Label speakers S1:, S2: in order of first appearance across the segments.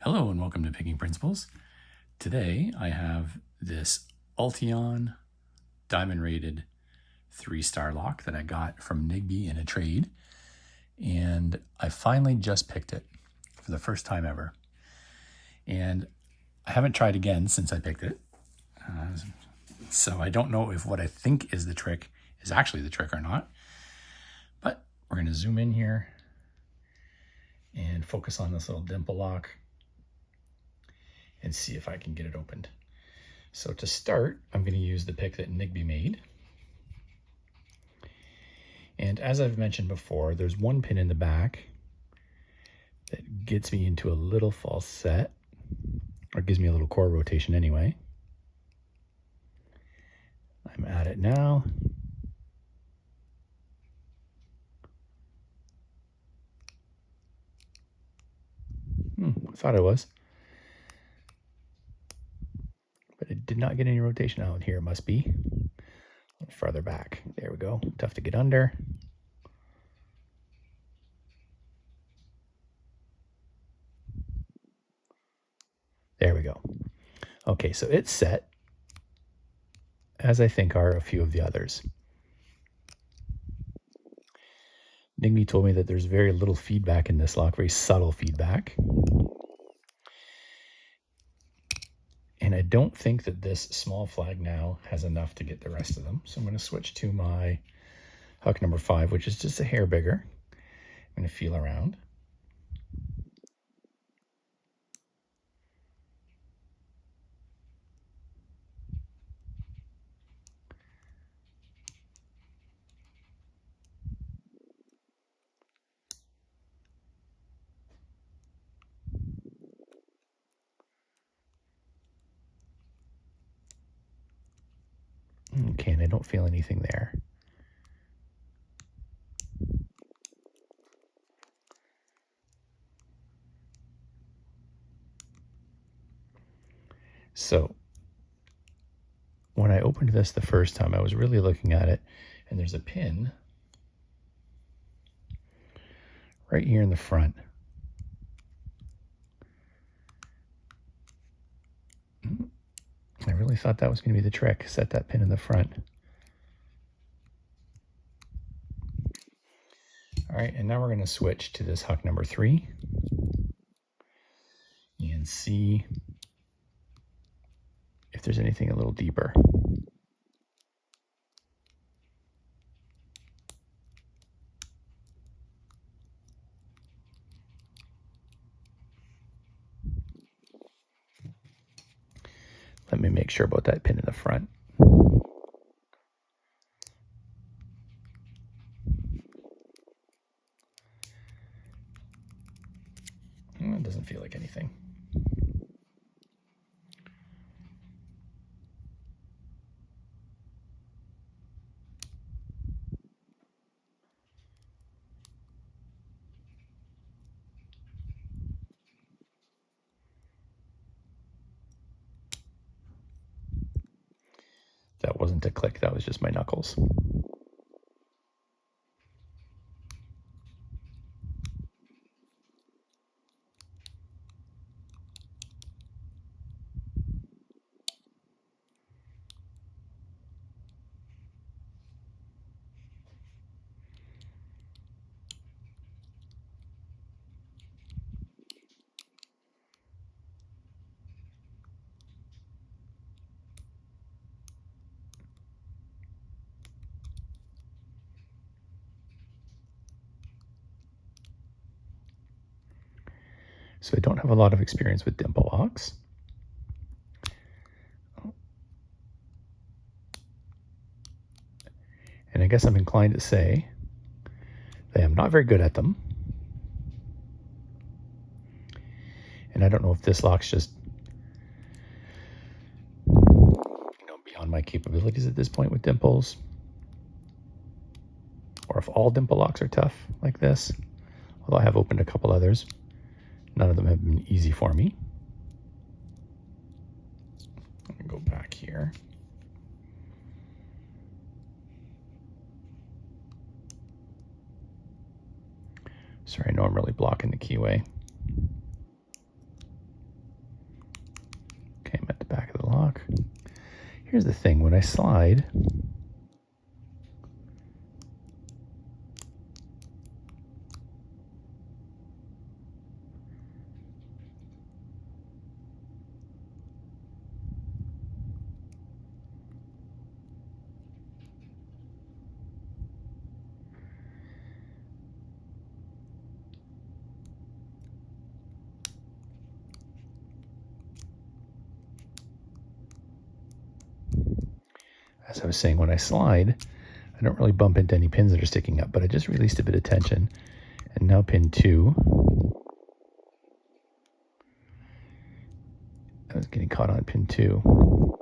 S1: Hello and welcome to Picking Principles. Today I have this Ultion diamond rated 3-star lock that I got from Nigby in a trade, and I finally just picked it for the first time ever. And I haven't tried again since I picked it, so I don't know if what I think is the trick is actually the trick or not. But we're going to zoom in here and focus on this little dimple lock and see if I can get it opened. So to start, I'm going to use the pick that Nigby made. And as I've mentioned before, there's one pin in the back that gets me into a little false set, or gives me a little core rotation anyway. I'm at it now. I thought I was. But it did not get any rotation out here. It must be a little farther back. There we go. Tough to get under. There we go. Okay, so it's set, as I think are a few of the others. Nigby told me that there's very little feedback in this lock, very subtle feedback. And I don't think that this small flag now has enough to get the rest of them. So I'm going to switch to my hook number 5, which is just a hair bigger. I'm going to feel around. Okay, and I don't feel anything there. So when I opened this the first time, I was really looking at it, and there's a pin right here in the front. I really thought that was going to be the trick, set that pin in the front. All right, and now we're going to switch to this hook number 3 and see if there's anything a little deeper. Let me make sure about that pin in the front. It doesn't feel like anything. That wasn't a click, that was just my knuckles. So I don't have a lot of experience with dimple locks. And I guess I'm inclined to say that I'm not very good at them. And I don't know if this lock's just beyond my capabilities at this point with dimples, or if all dimple locks are tough like this. Although I have opened a couple others. None of them have been easy for me. I'm going to go back here. Sorry, I know I'm really blocking the keyway. Here's the thing, when I slide, as I was saying, when I slide, I don't really bump into any pins that are sticking up, but I just released a bit of tension. And now pin 2. I was getting caught on pin 2.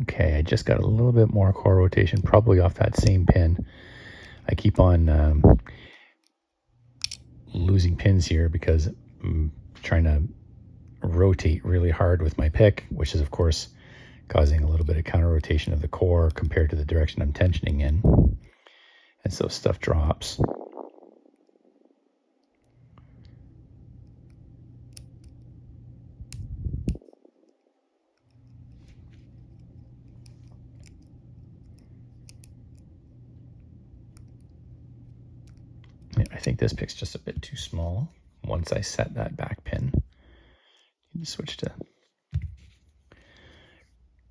S1: Okay, I just got a little bit more core rotation, probably off that same pin. I keep on losing pins here because I'm trying to rotate really hard with my pick, which is, of course, causing a little bit of counter rotation of the core compared to the direction I'm tensioning in. And so stuff drops. I think this pick's just a bit too small. Once I set that back pin, you switch to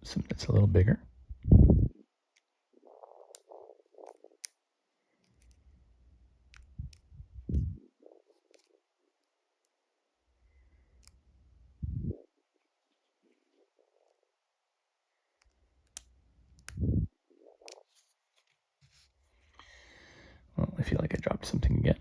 S1: something that's a little bigger. Well, I feel like I dropped something again.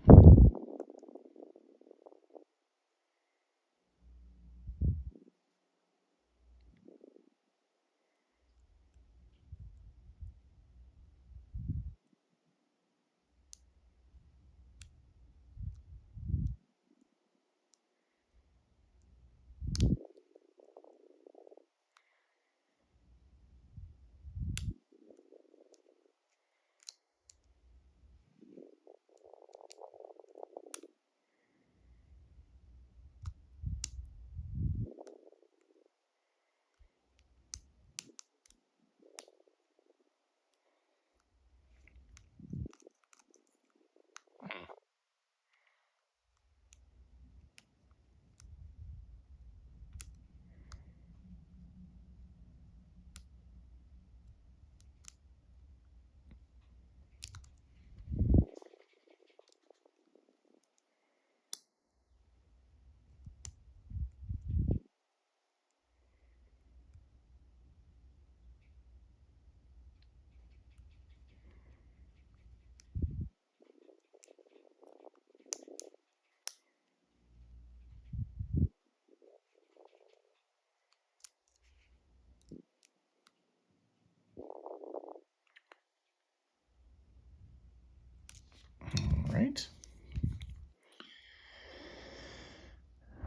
S1: All right.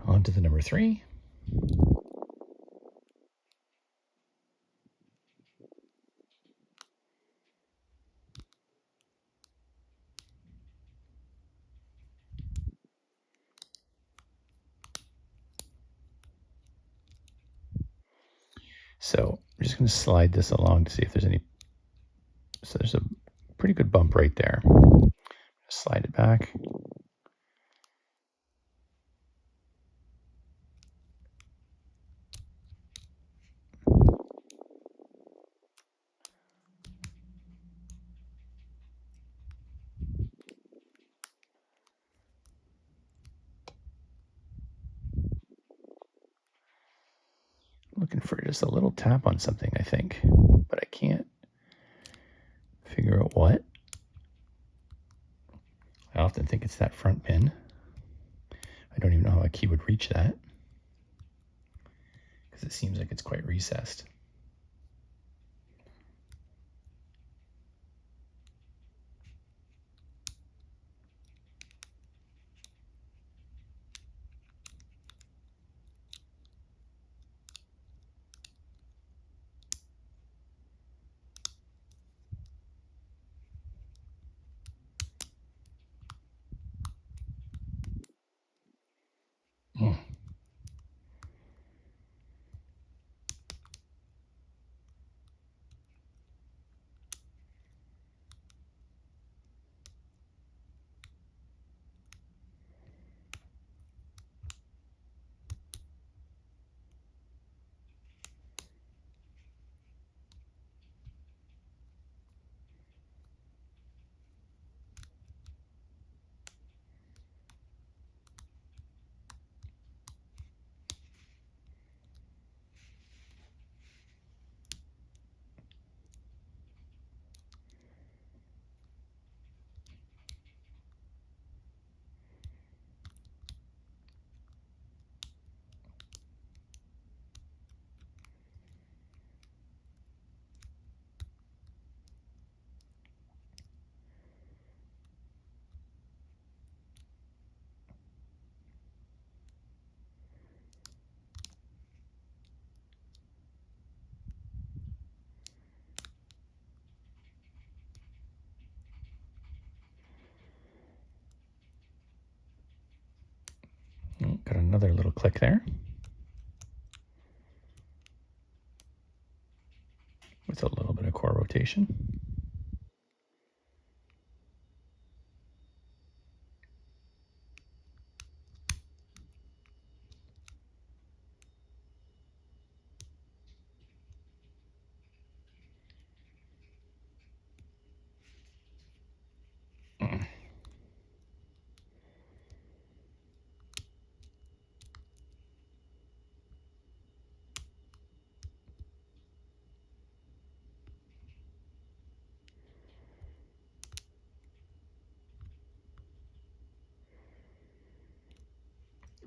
S1: On to the number 3. So I'm just going to slide this along to see if there's any. So there's a pretty good bump right there. Slide it back. looking for just a little tap on something, I think, but I can't figure out what. I often think it's that front pin. I don't even know how a key would reach that because it seems like it's quite recessed. Got another little click there with a little bit of core rotation.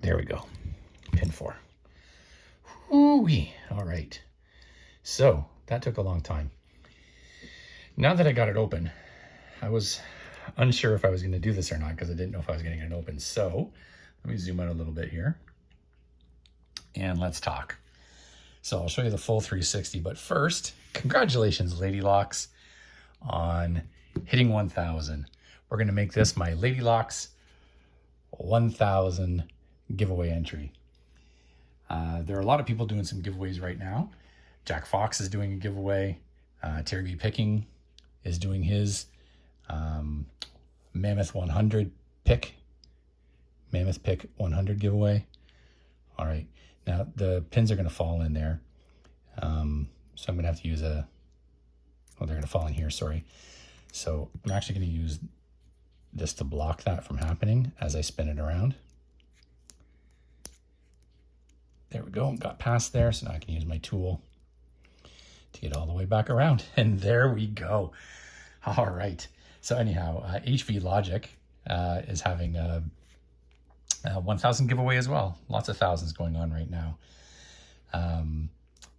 S1: There we go. Pin 4. Ooh-wee. All right. So that took a long time. Now that I got it open, I was unsure if I was going to do this or not because I didn't know if I was going to get it open. So let me zoom out a little bit here and let's talk. So I'll show you the full 360, but first, congratulations, Lady Locks, on hitting 1,000. We're going to make this my Lady Locks 1,000 giveaway entry. There are a lot of people doing some giveaways right now. Jack Fox is doing a giveaway. Terry B. Picking is doing his Mammoth 100 pick. Mammoth pick 100 giveaway. All right. Now the pins are going to fall in there. So I'm going to have to use they're going to fall in here, sorry. So I'm actually going to use this to block that from happening as I spin it around. There we go, got past there, so now I can use my tool to get all the way back around. And there we go. All right. So anyhow, HV Logic is having a 1,000 giveaway as well. Lots of thousands going on right now.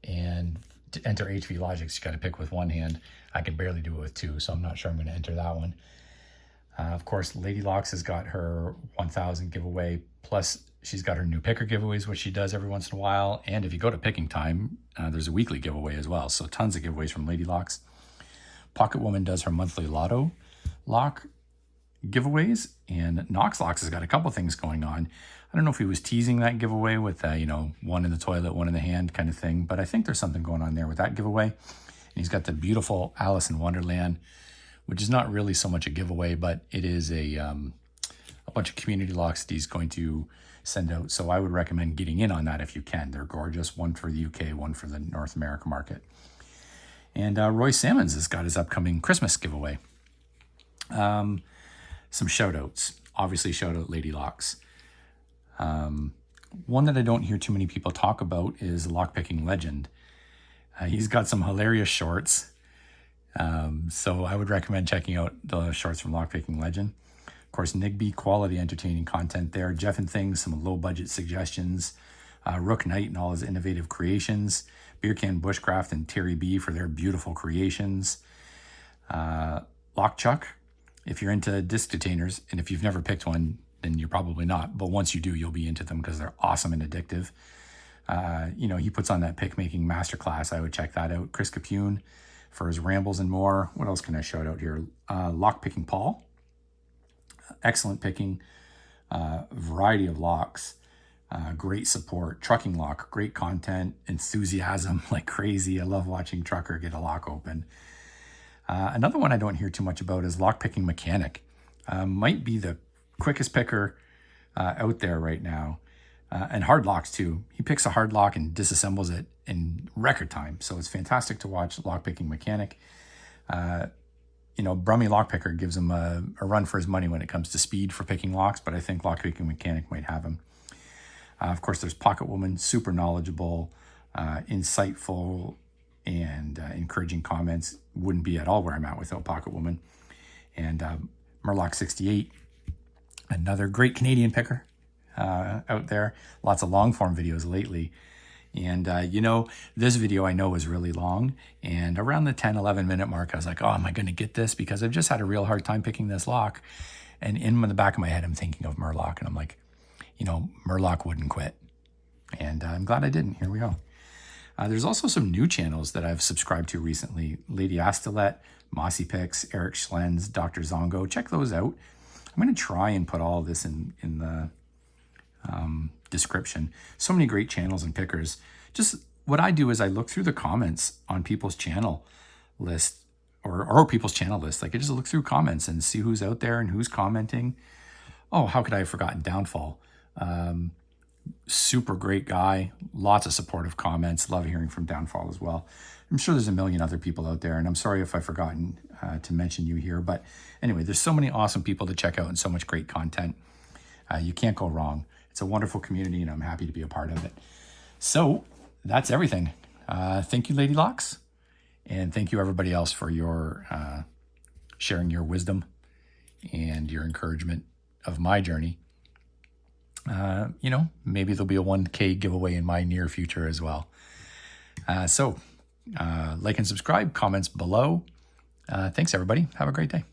S1: And to enter HV Logic, you got to pick with one hand. I can barely do it with two, so I'm not sure I'm going to enter that one. Of course, Lady Locks has got her 1,000 giveaway, plus she's got her new picker giveaways, which she does every once in a while. And if you go to PickingTime, there's a weekly giveaway as well. So tons of giveaways from Lady Locks. Pocket Woman does her monthly lotto lock giveaways, and Knox Locks has got a couple things going on. I don't know if he was teasing that giveaway with, one in the toilet, one in the hand kind of thing, but I think there's something going on there with that giveaway. And he's got the beautiful Alice in Wonderland, which is not really so much a giveaway, but it is a bunch of community locks that he's going to send out. So I would recommend getting in on that if you can. They're gorgeous. One for the UK, one for the North America market. And Roy Sammons has got his upcoming Christmas giveaway. Some shout outs. Obviously, shout out Lady Locks. One that I don't hear too many people talk about is Lockpicking Legend. He's got some hilarious shorts. So I would recommend checking out the shorts from Lockpicking Legend. Of course, Nigby, quality entertaining content there. Jeff and Things, some low budget suggestions. Rook Knight and all his innovative creations. Beer Can Bushcraft and Terry B for their beautiful creations. Lock Chuck, if you're into disc detainers, and if you've never picked one, then you're probably not. But once you do, you'll be into them because they're awesome and addictive. He puts on that pick making masterclass. I would check that out. Chris Capune for his rambles and more. What else can I shout out here? Lockpicking Paul. Excellent picking. Variety of locks. Great support. Trucking Lock. Great content. Enthusiasm like crazy. I love watching Trucker get a lock open. Another one I don't hear too much about is Lockpicking Mechanic. Might be the quickest picker out there right now. And hard locks too. He picks a hard lock and disassembles it in record time. So it's fantastic to watch Lockpicking Mechanic. Brummy Lockpicker gives him a run for his money when it comes to speed for picking locks, but I think Lockpicking Mechanic might have him. Of course, there's Pocket Woman, super knowledgeable, insightful, and encouraging comments. Wouldn't be at all where I'm at without Pocket Woman. And Murloc 68, another great Canadian picker out there. Lots of long form videos lately. And, this video I know was really long. And around the 10, 11 minute mark, I was like, oh, am I going to get this? Because I've just had a real hard time picking this lock. And in the back of my head, I'm thinking of Murloc. And I'm like, Murloc wouldn't quit. And I'm glad I didn't. Here we go. There's also some new channels that I've subscribed to recently. Lady Astolet, Mossy Picks, Eric Schlens, Dr. Zongo. Check those out. I'm going to try and put all of this in the description. So many great channels and pickers. Just what I do is I look through the comments on people's channel list or people's channel list. Like I just look through comments and see who's out there and who's commenting. Oh, how could I have forgotten Downfall? Super great guy. Lots of supportive comments. Love hearing from Downfall as well. I'm sure there's a million other people out there, and I'm sorry if I've forgotten to mention you here. But anyway, there's so many awesome people to check out and so much great content. You can't go wrong. It's a wonderful community, and I'm happy to be a part of it. So that's everything. Thank you, Lady Locks, and thank you, everybody else, for your sharing your wisdom and your encouragement of my journey. Maybe there'll be a 1K giveaway in my near future as well. So like and subscribe, comments below. Thanks, everybody. Have a great day.